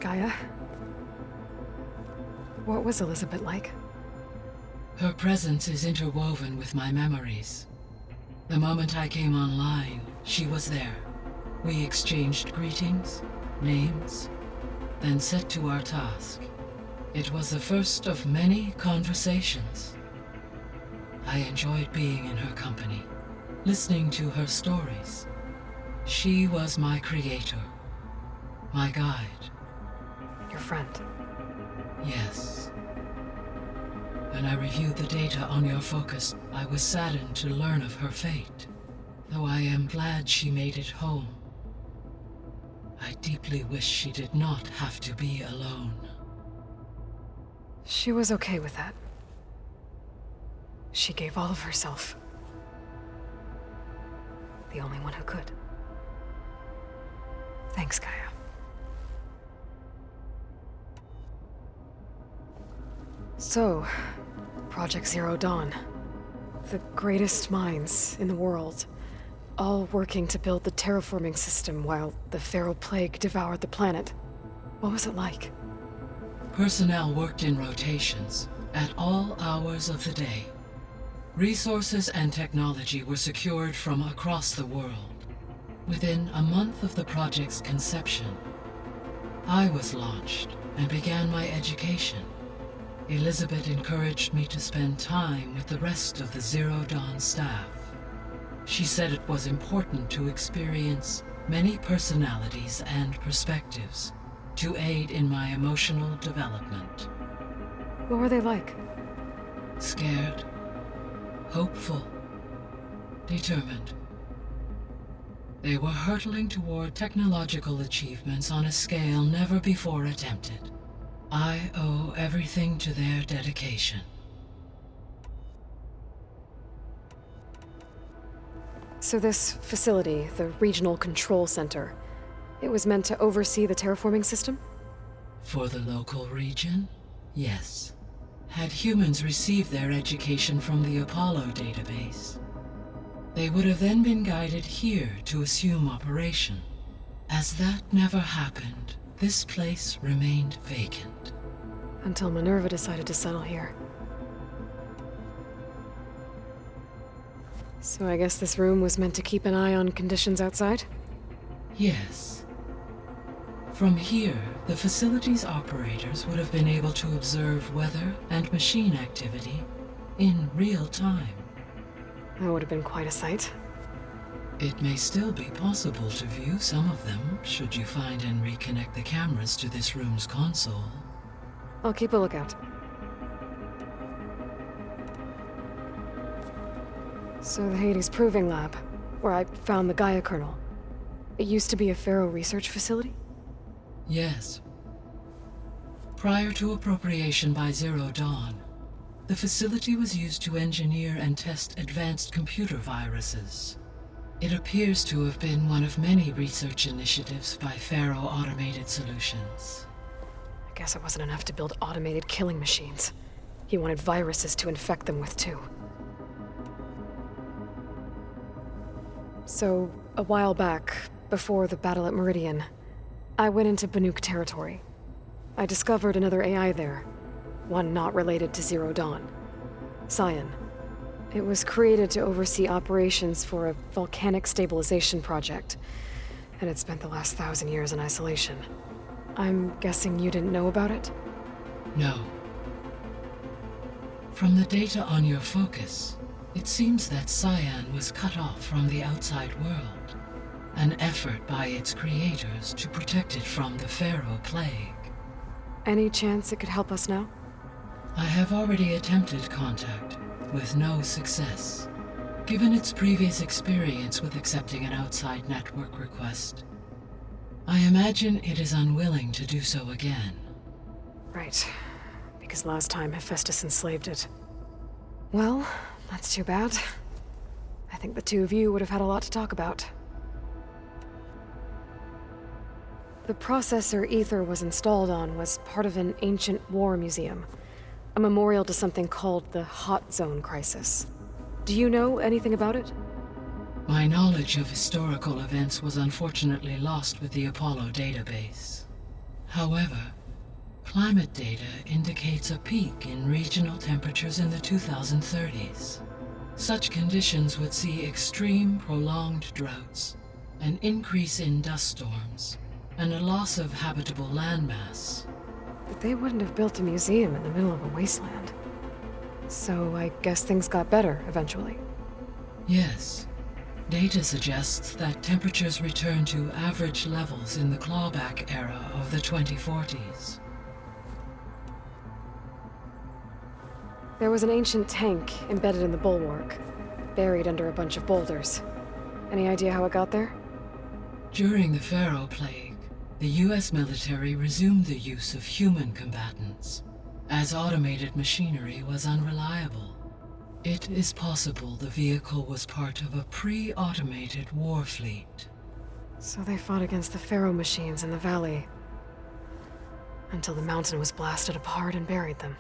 Gaia? What was Elisabet like? Her presence is interwoven with my memories. The moment I came online, she was there. We exchanged greetings, names, then set to our task. It was the first of many conversations. I enjoyed being in her company, listening to her stories. She was my creator, my guide. Your friend? Yes. When I reviewed the data on your focus, I was saddened to learn of her fate, though I am glad she made it home. I deeply wish she did not have to be alone. She was okay with that. She gave all of herself. The only one who could. Thanks, Gaia. So, Project Zero Dawn. The greatest minds in the world, all working to build the terraforming system while the Faro Plague devoured the planet. What was it like? Personnel worked in rotations, at all hours of the day. Resources and technology were secured from across the world. Within a month of the project's conception, I was launched and began my education. Elisabet encouraged me to spend time with the rest of the Zero Dawn staff. She said it was important to experience many personalities and perspectives to aid in my emotional development. What were they like? Scared, hopeful, determined. They were hurtling toward technological achievements on a scale never before attempted. I owe everything to their dedication. So this facility, the Regional Control Center, it was meant to oversee the terraforming system? For the local region, yes. Had humans received their education from the Apollo database, they would have then been guided here to assume operation. As that never happened, this place remained vacant. Until Minerva decided to settle here. So I guess this room was meant to keep an eye on conditions outside? Yes. From here, the facility's operators would have been able to observe weather and machine activity in real time. That would have been quite a sight. It may still be possible to view some of them, should you find and reconnect the cameras to this room's console. I'll keep a lookout. So the Hades Proving Lab, where I found the Gaia kernel. It used to be a Faro research facility? Yes. Prior to appropriation by Zero Dawn, the facility was used to engineer and test advanced computer viruses. It appears to have been one of many research initiatives by Faro Automated Solutions. I guess it wasn't enough to build automated killing machines. He wanted viruses to infect them with too. So, a while back, before the battle at Meridian, I went into Banuk territory. I discovered another AI there, one not related to Zero Dawn. Cyan. It was created to oversee operations for a volcanic stabilization project, and it spent the last 1,000 years in isolation. I'm guessing you didn't know about it? No. From the data on your focus, it seems that Cyan was cut off from the outside world, an effort by its creators to protect it from the Faro Plague. Any chance it could help us now? I have already attempted contact, with no success. Given its previous experience with accepting an outside network request, I imagine it is unwilling to do so again. Right. Because last time Hephaestus enslaved it. Well, that's too bad. I think the two of you would have had a lot to talk about. The processor Ether was installed on was part of an ancient war museum. A memorial to something called the Hot Zone Crisis. Do you know anything about it? My knowledge of historical events was unfortunately lost with the Apollo database. However, climate data indicates a peak in regional temperatures in the 2030s. Such conditions would see extreme, prolonged droughts, an increase in dust storms, and a loss of habitable landmass. But they wouldn't have built a museum in the middle of a wasteland. So I guess things got better eventually. Yes. Data suggests that temperatures return to average levels in the clawback era of the 2040s. There was an ancient tank embedded in the bulwark, buried under a bunch of boulders. Any idea how it got there? During the Faro Plague, the US military resumed the use of human combatants, as automated machinery was unreliable. It is possible the vehicle was part of a pre-automated war fleet. So they fought against the Faro machines in the valley, until the mountain was blasted apart and buried them.